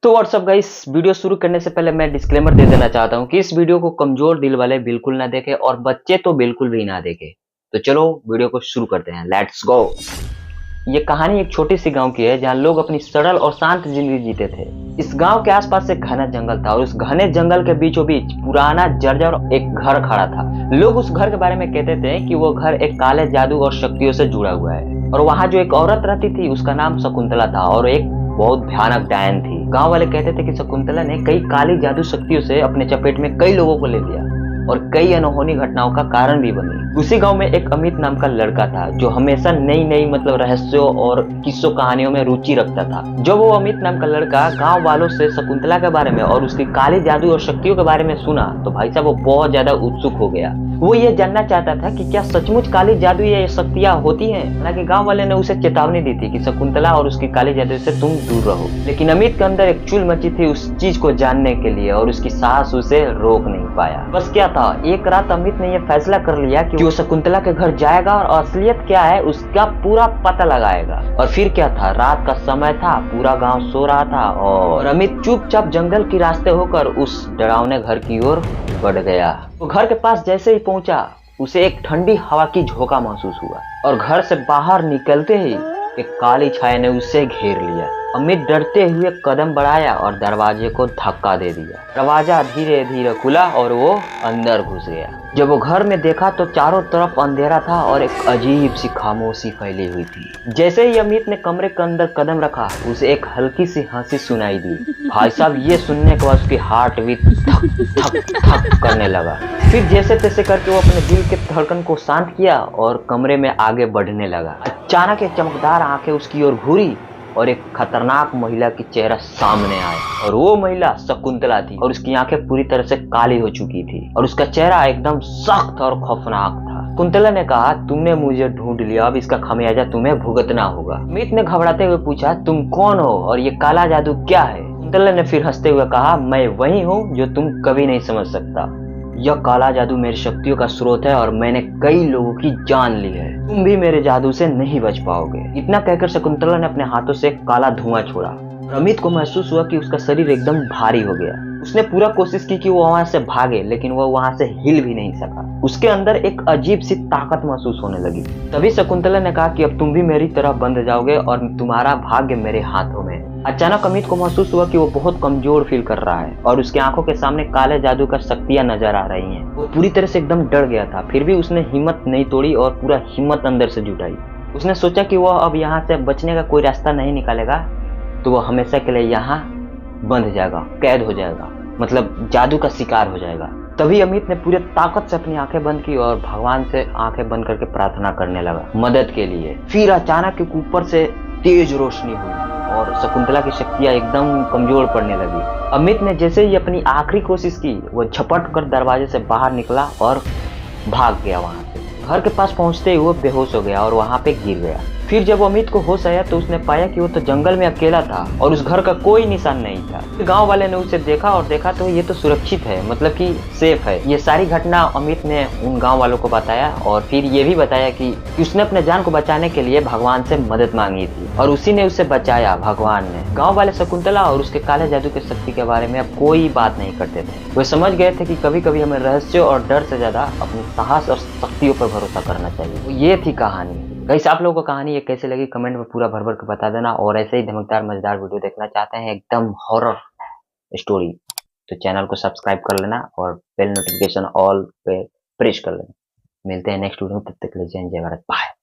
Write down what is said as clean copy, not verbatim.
तो WhatsApp guys, video शुरू करने से पहले मैं डिस्क्लेमर दे देना चाहता हूँ कि इस वीडियो को कमजोर दिल वाले बिल्कुल ना देखें और बच्चे तो बिल्कुल भी ना देखें। तो चलो वीडियो को शुरू करते हैं, लेट्स गो। ये कहानी एक छोटी सी गांव की है जहाँ लोग अपनी सरल और शांत जिंदगी जीते थे। इस गांव के आसपास एक घना जंगल था और उस घने जंगल के बीचों बीच पुराना जर्जर एक घर खड़ा था। लोग उस घर के बारे में कहते थे कि वो घर एक काले जादू और शक्तियों से जुड़ा हुआ है और वहाँ जो एक औरत रहती थी उसका नाम शकुंतला था और एक बहुत भयानक डायन थी। गांव वाले कहते थे कि शकुंतला ने कई काली जादू शक्तियों से अपने चपेट में कई लोगों को ले लिया और कई अनहोनी घटनाओं का कारण भी बनी। उसी गांव में एक अमित नाम का लड़का था जो हमेशा नई नई रहस्यों और किस्सों कहानियों में रुचि रखता था। जब वो अमित नाम का लड़का गांव वालों से शकुंतला के बारे में और उसकी काली जादू और शक्तियों के बारे में सुना तो भाई साहब वो बहुत ज्यादा उत्सुक हो गया। वो ये जानना चाहता था कि क्या सचमुच काली जादू या शक्तियां होती हैं। हालांकि गांव वाले ने उसे चेतावनी दी थी कि शकुंतला और उसकी काली जादू से तुम दूर रहो, लेकिन अमित के अंदर एक चुल मची थी उस चीज को जानने के लिए और उसकी सास उसे रोक नहीं पाया। बस क्या था, एक रात अमित ने यह फैसला कर लिया कि वो शकुंतला के घर जाएगा और असलियत क्या है उसका पूरा पता लगाएगा। और फिर क्या था, रात का समय था, पूरा गांव सो रहा था और अमित चुपचाप जंगल के रास्ते होकर उस डरावने घर की ओर बढ़ गया। वो घर के पास जैसे ही पहुंचा उसे एक ठंडी हवा की झोंका महसूस हुआ और घर से बाहर निकलते ही एक काली छाया ने उसे घेर लिया। अमित डरते हुए कदम बढ़ाया और दरवाजे को धक्का दे दिया। दरवाजा धीरे धीरे खुला और वो अंदर घुस गया। जब वो घर में देखा तो चारों तरफ अंधेरा था और एक अजीब सी खामोशी फैली हुई थी। जैसे ही अमित ने कमरे के अंदर कदम रखा उसे एक हल्की सी हंसी सुनाई दी। भाई साहब ये सुनने के बाद उसकी हार्ट बीट थक थक थक करने लगा। फिर जैसे तैसे करके वो अपने दिल के धड़कन को शांत किया और कमरे में आगे बढ़ने लगा। अचानक एक चमकदार आंखें उसकी ओर घूरी और एक खतरनाक महिला की चेहरा सामने आया और वो महिला शकुंतला थी और उसकी आंखें पूरी तरह से काली हो चुकी थी और उसका चेहरा एकदम सख्त और खौफनाक था। शकुंतला ने कहा, तुमने मुझे ढूंढ लिया, अब इसका खमियाजा तुम्हें भुगतना होगा। अमित ने घबराते हुए पूछा, तुम कौन हो और ये काला जादू क्या है? शकुंतला ने फिर हंसते हुए कहा, मैं वही हूँ जो तुम कभी नहीं समझ सकता। यह काला जादू मेरी शक्तियों का स्रोत है और मैंने कई लोगों की जान ली है। तुम भी मेरे जादू से नहीं बच पाओगे। इतना कहकर शकुंतला ने अपने हाथों से काला धुआं छोड़ा। अमित को महसूस हुआ कि उसका शरीर एकदम भारी हो गया। उसने पूरा कोशिश की कि वो वहां से भागे, लेकिन वो वहां से हिल भी नहीं सका। उसके अंदर एक अजीब सी ताकत महसूस होने लगी। तभी शकुंतला ने कहा कि अब तुम भी मेरी तरह बंध जाओगे और तुम्हारा भाग्य मेरे हाथों में है। अचानक अमित को महसूस हुआ कि वो बहुत कमजोर फील कर रहा है और उसकी आंखों के सामने काले जादू का शक्तियां नजर आ रही हैं। वो पूरी तरह से एकदम डर गया था, फिर भी उसने हिम्मत नहीं तोड़ी और पूरा हिम्मत अंदर से जुटाई। उसने सोचा कि वह अब यहाँ से बचने का कोई रास्ता नहीं निकालेगा तो वह हमेशा के लिए यहाँ बंध जाएगा, कैद हो जाएगा, मतलब जादू का शिकार हो जाएगा। तभी अमित ने पूरी ताकत से अपनी आंखें बंद की और भगवान से आंखें बंद करके प्रार्थना करने लगा मदद के लिए। फिर अचानक ऊपर से तेज रोशनी हुई और शकुंतला की शक्तियां एकदम कमजोर पड़ने लगी। अमित ने जैसे ही अपनी आखिरी कोशिश की वो झपट कर दरवाजे से बाहर निकला और भाग गया। वहां से घर के पास पहुंचते ही वो बेहोश हो गया और वहां पे गिर गया। फिर जब अमित को होश आया तो उसने पाया कि वो तो जंगल में अकेला था और उस घर का कोई निशान नहीं था। गांव वाले ने उसे देखा तो ये तो सुरक्षित है, मतलब कि सेफ है। ये सारी घटना अमित ने उन गांव वालों को बताया और फिर ये भी बताया कि उसने अपने जान को बचाने के लिए भगवान से मदद मांगी थी और उसी ने उसे बचाया, भगवान ने। गाँव वाले शकुंतला और उसके काले जादू की शक्ति के बारे में अब कोई बात नहीं करते थे। वे समझ गए थे कि कभी कभी हमें रहस्यों और डर से ज्यादा अपनी साहस और शक्तियों पर भरोसा करना चाहिए। तो ये थी कहानी। गाइस, आप लोगों को कहानी ये कैसे लगी कमेंट में पूरा भर भर के बता देना और ऐसे ही धमकदार मजेदार वीडियो देखना चाहते हैं एकदम हॉरर स्टोरी तो चैनल को सब्सक्राइब कर लेना और बेल नोटिफिकेशन ऑल पे प्रेस कर लेना। मिलते हैं नेक्स्ट वीडियो में, तब तक के लिए जय भारत, बाय।